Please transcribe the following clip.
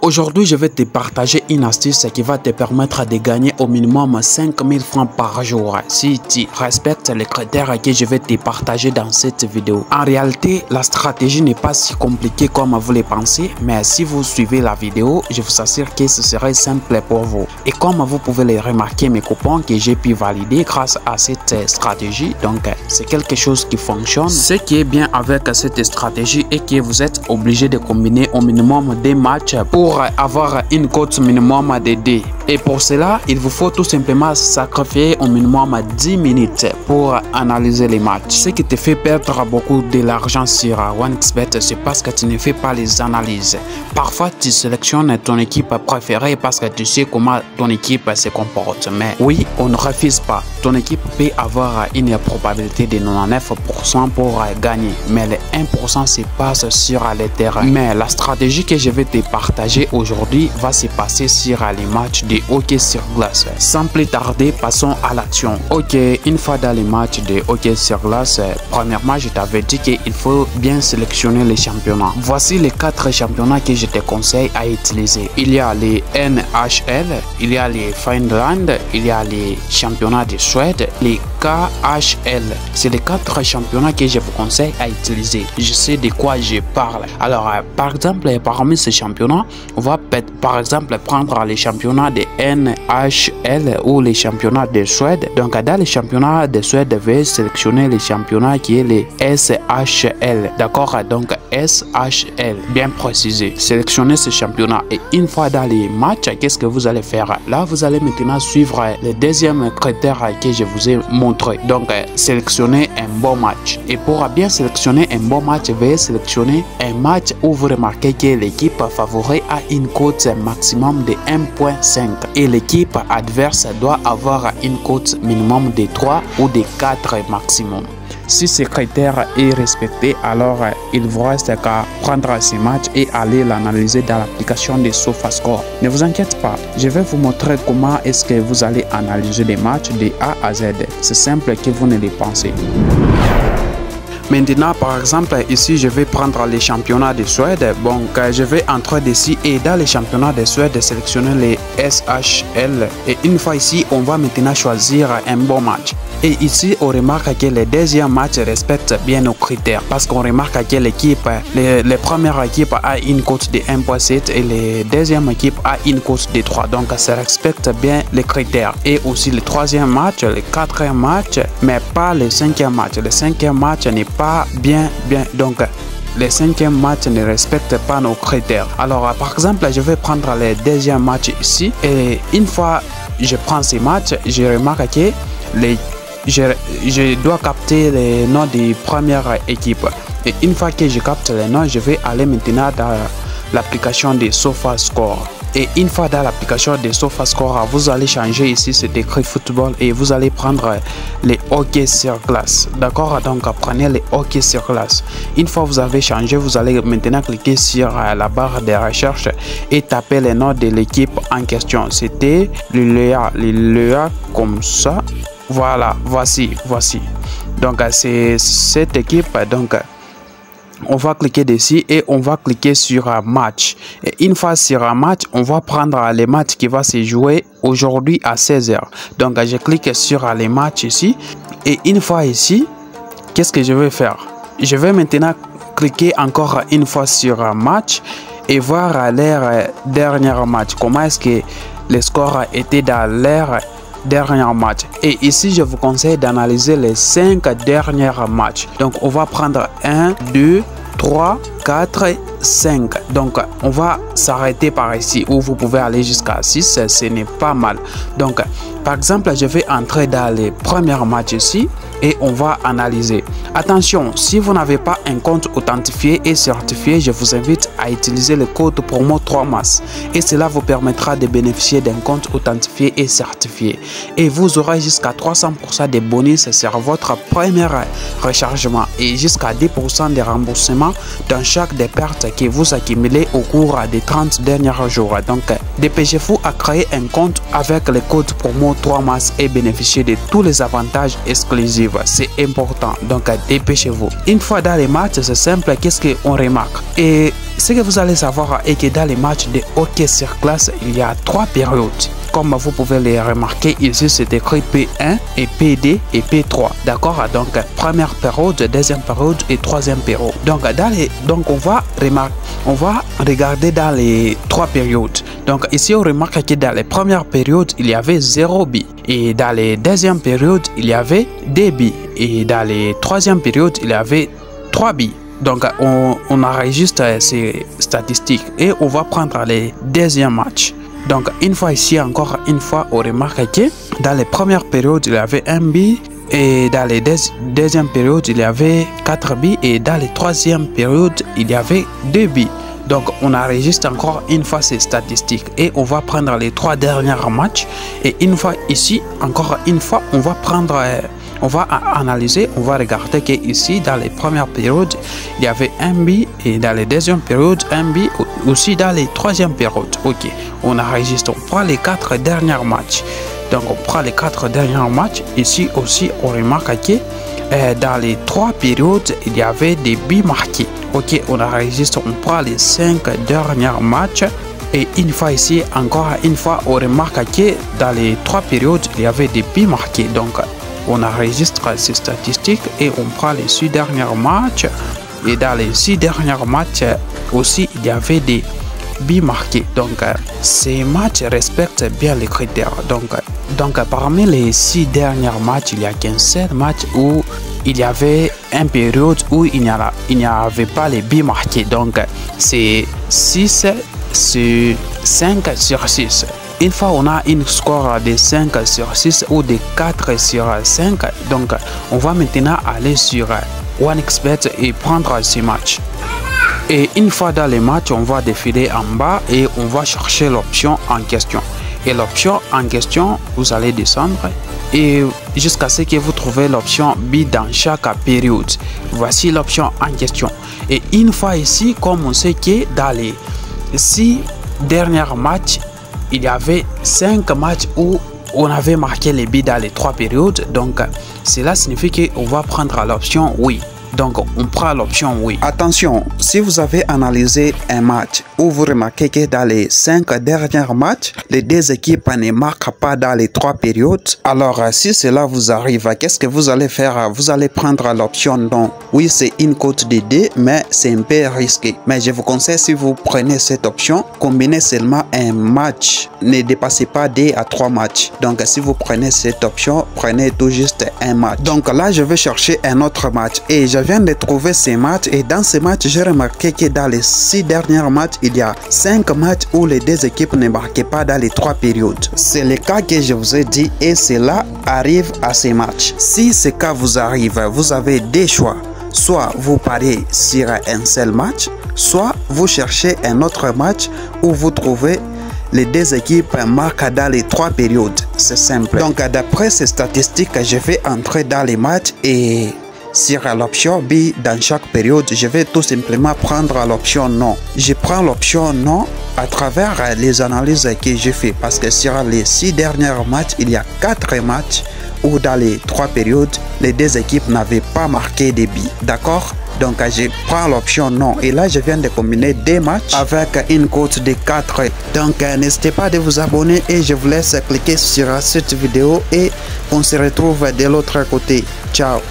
Aujourd'hui, je vais te partager une astuce qui va te permettre de gagner au minimum 5000 francs par jour si tu respectes les critères que je vais te partager dans cette vidéo. En réalité, la stratégie n'est pas si compliquée comme vous le pensez, mais si vous suivez la vidéo, je vous assure que ce serait simple pour vous. Et comme vous pouvez le remarquer, mes coupons que j'ai pu valider grâce à cette stratégie, donc c'est quelque chose qui fonctionne. Ce qui est bien avec cette stratégie est que vous êtes obligé de combiner au minimum des matchs pour avoir une cote minimum de dés. Et pour cela, il vous faut tout simplement sacrifier au minimum 10 minutes pour analyser les matchs. Ce qui te fait perdre beaucoup de l'argent sur OneXBet, c'est parce que tu ne fais pas les analyses. Parfois, tu sélectionnes ton équipe préférée parce que tu sais comment ton équipe se comporte. Mais oui, on ne refuse pas. Ton équipe peut avoir une probabilité de 99% pour gagner. Mais le 1% se passe sur le terrain. Mais la stratégie que je vais te partager aujourd'hui va se passer sur les matchs de hockey sur glace. Sans plus tarder, passons à l'action. Ok, une fois dans les matchs de hockey sur glace, premièrement, je t'avais dit qu'il faut bien sélectionner les championnats. Voici les 4 championnats que je te conseille à utiliser. Il y a les NHL, il y a les Finland, il y a les championnats de Suède, les KHL. C'est les 4 championnats que je vous conseille à utiliser. Je sais de quoi je parle. Alors, par exemple, parmi ces championnats, on va par exemple prendre les championnats de NHL ou les championnats de Suède. Donc, dans les championnats de Suède, veuillez sélectionner les championnats qui est les SHL. D'accord? Donc, SHL, bien précisé. Sélectionnez ce championnat et une fois dans les matchs, qu'est-ce que vous allez faire? Là, vous allez maintenant suivre le deuxième critère que je vous ai montré. Donc, sélectionnez un bon match. Et pour bien sélectionner un bon match, veuillez sélectionner un match où vous remarquez que l'équipe favorite a une cote maximum de 1.5 et l'équipe adverse doit avoir une cote minimum de 3 ou de 4 maximum. Si ce critère est respecté, alors il vous reste qu'à prendre ces matchs et aller l'analyser dans l'application de SofaScore. Ne vous inquiétez pas, je vais vous montrer comment est-ce que vous allez analyser les matchs de A à Z. C'est simple que vous ne le pensez. Maintenant, par exemple, ici, je vais prendre les championnats de Suède. Donc, je vais entrer ici et dans les championnats de Suède, sélectionner les SHL. Et une fois ici, on va maintenant choisir un bon match. Et ici, on remarque que les deuxièmes matchs respectent bien nos critères. Parce qu'on remarque que l'équipe, les premières équipes a une cote de 1.7 et les deuxièmes équipes a une cote de 3. Donc, ça respecte bien les critères. Et aussi le troisième match, le quatrième match, mais pas le cinquième match. Le cinquième match n'est pas bien. Donc, les cinquièmes matchs ne respectent pas nos critères. Alors, par exemple, je vais prendre le deuxième match ici. Et une fois je prends ces matchs, je remarque que je dois capter les noms des premières équipes. Et une fois que je capte les noms, je vais aller maintenant dans l'application de SofaScore. Et une fois dans l'application de SofaScore, vous allez changer ici, c'est écrit football et vous allez prendre les hockey sur glace. D'accord? Donc, prenez les hockey sur glace. Une fois vous avez changé, vous allez maintenant cliquer sur la barre de recherche et taper le nom de l'équipe en question. C'était l'ULEA comme ça. Voilà, voici. Donc, c'est cette équipe. Donc, on va cliquer dessus et on va cliquer sur un match. Et une fois sur un match, on va prendre les matchs qui va se jouer aujourd'hui à 16 h. Donc, je clique sur les matchs ici. Et une fois ici, qu'est-ce que je vais faire? Je vais maintenant cliquer encore une fois sur un match et voir leur dernier match. Comment est-ce que les scores étaient dans leur dernier match. Et ici, je vous conseille d'analyser les 5 derniers matchs. Donc, on va prendre 1, 2, 3, 4, 5. Donc, on va s'arrêter par ici où vous pouvez aller jusqu'à 6. Ce n'est pas mal. Donc, par exemple, je vais entrer dans les premiers matchs ici et on va analyser. Attention, si vous n'avez pas un compte authentifié et certifié, je vous invite à utiliser le code promo 3MAS et cela vous permettra de bénéficier d'un compte authentifié et certifié. Et vous aurez jusqu'à 300% de bonus sur votre premier rechargement et jusqu'à 10% de remboursement dans chaque des pertes que vous accumulez au cours des 30 derniers jours. Donc, dépêchez-vous à créer un compte avec le code promo 3MAS et bénéficier de tous les avantages exclusifs. C'est important, donc dépêchez-vous. Une fois dans les matchs, c'est simple, qu'est-ce qu'on remarque? Et ce que vous allez savoir est que dans les matchs de hockey sur glace, il y a 3 périodes. Comme vous pouvez les remarquer ici, c'est écrit P1 et P2 et P3. D'accord? Donc, première période, deuxième période et troisième période. Donc, on va regarder dans les 3 périodes. Donc, ici, on remarque que dans les premières périodes, il y avait 0 billes. Et dans les deuxièmes périodes, il y avait 2 billes. Et dans les troisième périodes, il y avait 3 billes. Donc, on enregistre ces statistiques et on va prendre les deuxièmes matchs. Donc, une fois ici, encore une fois, on remarque que dans les premières périodes, il y avait 1 billet. Et dans les deuxièmes périodes, il y avait 4 billes. Et dans les troisièmes périodes, il y avait 2 billes. Donc, on enregistre encore une fois ces statistiques. Et on va prendre les 3 derniers matchs. Et une fois ici, encore une fois, on va prendre... On va analyser, on va regarder que ici dans les premières périodes il y avait 1 billet et dans les deuxièmes périodes 1 billet, aussi dans les troisièmes périodes. Ok, on enregistre, on prend les 4 derniers matchs. Donc on prend les 4 derniers matchs. Ici aussi on remarque que dans les 3 périodes il y avait des billes marqués. Ok, on enregistre, on prend les 5 derniers matchs. Et une fois ici, encore une fois, on remarque que dans les 3 périodes il y avait des billes marqués. Donc on enregistre ces statistiques et on prend les 6 derniers matchs. Et dans les 6 derniers matchs aussi, il y avait des billes marquées. Donc, ces matchs respectent bien les critères. Donc parmi les 6 derniers matchs, il y a qu'un seul match où il y avait une période où il n'y avait pas les billes marquées. Donc, c'est 6 sur 5 sur 6. Une fois on a une score de 5 sur 6 ou de 4 sur 5, donc on va maintenant aller sur OneXBet et prendre ces matchs. Et une fois dans les matchs, on va défiler en bas et on va chercher l'option en question. Et l'option en question, vous allez descendre et jusqu'à ce que vous trouvez l'option B dans chaque période. Voici l'option en question. Et une fois ici, comme on sait que dans les 6 derniers matchs, il y avait 5 matchs où on avait marqué les billes dans les 3 périodes. Donc, cela signifie qu'on va prendre l'option oui. Donc, on prend l'option oui. Attention, si vous avez analysé un match où vous remarquez que dans les 5 derniers matchs, les 2 équipes ne marquent pas dans les 3 périodes, alors si cela vous arrive, qu'est-ce que vous allez faire? Vous allez prendre l'option non. Oui, c'est une cote de 2, mais c'est un peu risqué. Mais je vous conseille, si vous prenez cette option, combinez seulement un match. Ne dépassez pas 2 à 3 matchs. Donc, si vous prenez cette option, prenez tout juste un match. Donc là, je vais chercher un autre match et je viens de trouver ces matchs. Et dans ces matchs, j'ai remarqué que dans les 6 derniers matchs, il y a 5 matchs où les 2 équipes ne marquaient pas dans les 3 périodes. C'est le cas que je vous ai dit et cela arrive à ces matchs. Si ce cas vous arrive, vous avez 2 choix. Soit vous pariez sur un seul match, soit vous cherchez un autre match où vous trouvez les 2 équipes marquent dans les 3 périodes. C'est simple. Donc d'après ces statistiques, je vais entrer dans les matchs et sur l'option B dans chaque période, je vais tout simplement prendre l'option non. Je prends l'option non à travers les analyses que j'ai fait parce que sur les 6 derniers matchs, il y a 4 matchs où dans les 3 périodes, les 2 équipes n'avaient pas marqué des billes. D'accord? Donc je prends l'option non et là je viens de combiner 2 matchs avec une cote de 4. Donc n'hésitez pas de vous abonner et je vous laisse cliquer sur cette vidéo et on se retrouve de l'autre côté. Ciao.